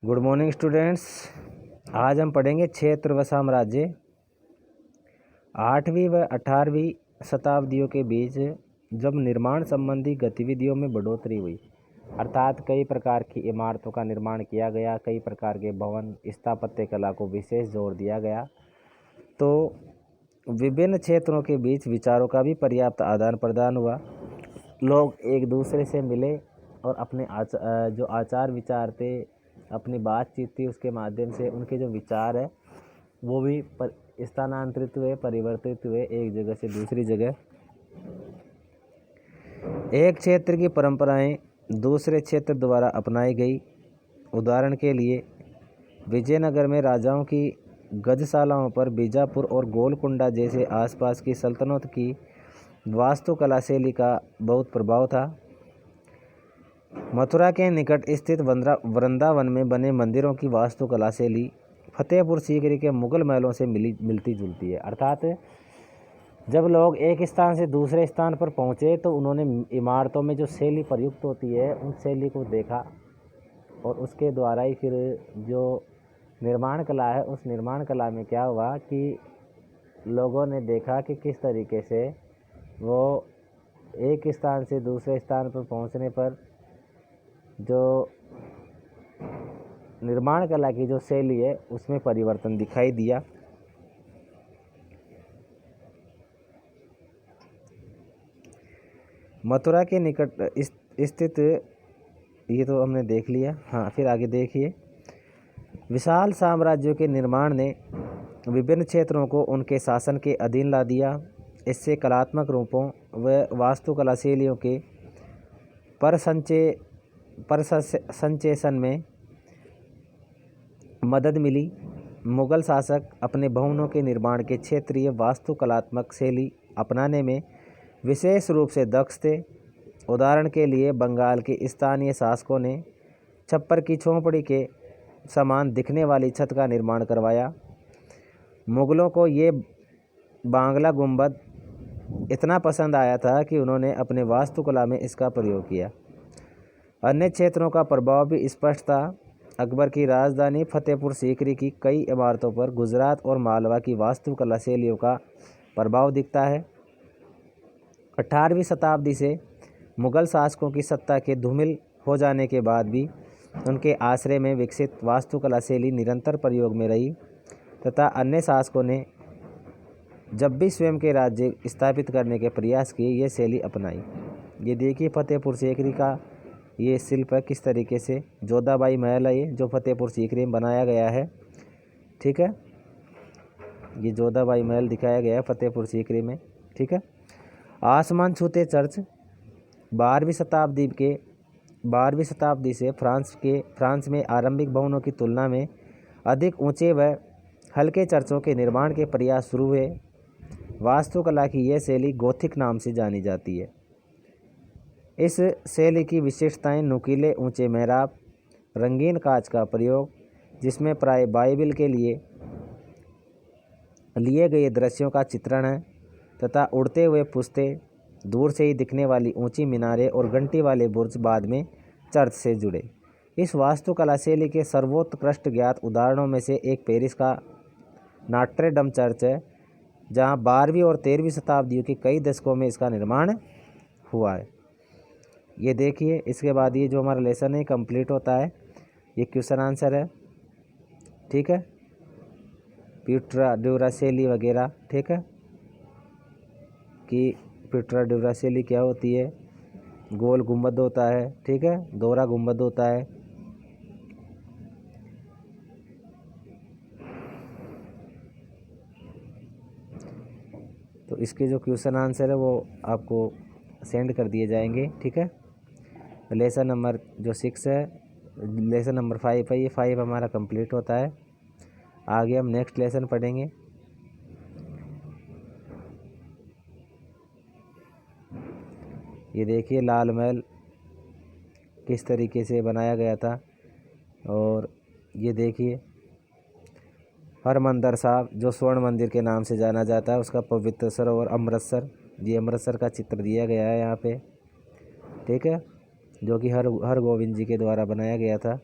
Good morning students. आज हम पढ़ेंगे क्षेत्र व साम्राज्य। 8वीं व 18वीं शताब्दियों के बीच जब निर्माण संबंधी गतिविधियों में बढ़ोतरी हुई, अर्थात कई प्रकार की इमारतों का निर्माण किया गया, कई प्रकार के भवन स्थापत्य कला को विशेष जोर दिया गया, तो विभिन्न क्षेत्रों के बीच विचारों का भी पर्याप्त आदान प्रदान हुआ। लोग एक दूसरे से मिले और अपने जो आचार विचार थे, अपनी बातचीत थी, उसके माध्यम से उनके जो विचार है वो भी स्थानांतरित हुए, परिवर्तित हुए एक जगह से दूसरी जगह। एक क्षेत्र की परंपराएं दूसरे क्षेत्र द्वारा अपनाई गई। उदाहरण के लिए विजयनगर में राजाओं की गजशालाओं पर बीजापुर और गोलकुंडा जैसे आसपास की सल्तनत की वास्तुकला शैली का बहुत प्रभाव था। मथुरा के निकट स्थित वृंदावन में बने मंदिरों की वास्तुकला शैली फतेहपुर सीकरी के मुगल महलों से मिलती जुलती है। अर्थात जब लोग एक स्थान से दूसरे स्थान पर पहुँचे तो उन्होंने इमारतों में जो शैली प्रयुक्त होती है उन शैली को देखा और उसके द्वारा ही फिर जो निर्माण कला है उस निर्माण कला में क्या हुआ कि लोगों ने देखा कि किस तरीके से वो एक स्थान से दूसरे स्थान पर पहुंचने पर जो निर्माण कला की जो शैली है उसमें परिवर्तन दिखाई दिया। मथुरा के निकट स्थित, ये तो हमने देख लिया। हाँ, फिर आगे देखिए। विशाल साम्राज्यों के निर्माण ने विभिन्न क्षेत्रों को उनके शासन के अधीन ला दिया। इससे कलात्मक रूपों व वास्तुकला शैलियों के संचेसन में मदद मिली। मुगल शासक अपने भवनों के निर्माण के क्षेत्रीय वास्तुकलात्मक शैली अपनाने में विशेष रूप से दक्ष थे। उदाहरण के लिए बंगाल के स्थानीय शासकों ने छप्पर की झोंपड़ी के समान दिखने वाली छत का निर्माण करवाया। मुगलों को ये बांग्ला गुंबद इतना पसंद आया था कि उन्होंने अपने वास्तुकला में इसका प्रयोग किया। अन्य क्षेत्रों का प्रभाव भी स्पष्ट था। अकबर की राजधानी फतेहपुर सीकरी की कई इमारतों पर गुजरात और मालवा की वास्तुकला शैलियों का प्रभाव दिखता है। 18वीं शताब्दी से मुगल शासकों की सत्ता के धूमिल हो जाने के बाद भी उनके आश्रय में विकसित वास्तुकला शैली निरंतर प्रयोग में रही तथा अन्य शासकों ने जब भी स्वयं के राज्य स्थापित करने के प्रयास किए ये शैली अपनाई। ये देखिए फतेहपुर सीकरी का ये शिल्प है, किस तरीके से जोधाबाई महल है ये जो फतेहपुर सीकरी में बनाया गया है। ठीक है, ये जोधाबाई महल दिखाया गया है फतेहपुर सीकरी में। ठीक है। आसमान छूते चर्च 12वीं शताब्दी से फ्रांस में आरंभिक भवनों की तुलना में अधिक ऊंचे व हल्के चर्चों के निर्माण के प्रयास शुरू हुए। वास्तुकला की यह शैली गोथिक नाम से जानी जाती है। इस शैली की विशेषताएं नुकीले ऊंचे मेहराब, रंगीन कांच का प्रयोग जिसमें प्राय बाइबल के लिए गए दृश्यों का चित्रण है तथा उड़ते हुए पुश्ते, दूर से ही दिखने वाली ऊंची मीनारें और घंटी वाले बुर्ज बाद में चर्च से जुड़े। इस वास्तुकला शैली के सर्वोत्कृष्ट ज्ञात उदाहरणों में से एक पेरिस का नॉट्रे डम चर्च है, जहां 12वीं और 13वीं शताब्दियों के कई दशकों में इसका निर्माण हुआ है। ये देखिए, इसके बाद ये जो हमारा लेसन है कंप्लीट होता है। ये क्वेश्चन आंसर है। ठीक है, पीट्रा ड्यूरा शैली वगैरह। ठीक है, कि पीट्रा ड्यूरा शैली क्या होती है। गोल गुंबद होता है, ठीक है, दोहरा गुंबद होता है। तो इसके जो क्वेश्चन आंसर है वो आपको सेंड कर दिए जाएंगे। ठीक है, लेसन नंबर जो 6 है, लेसन नंबर 5 है, ये 5 हमारा कंप्लीट होता है। आगे हम नेक्स्ट लेसन पढ़ेंगे। ये देखिए लाल महल किस तरीके से बनाया गया था। और ये देखिए हरमंदिर साहब जो स्वर्ण मंदिर के नाम से जाना जाता है, उसका पवित्र सरोवर अमृतसर, ये अमृतसर का चित्र दिया गया है यहाँ पे। ठीक है, जो कि हरगोविंद जी के द्वारा बनाया गया था।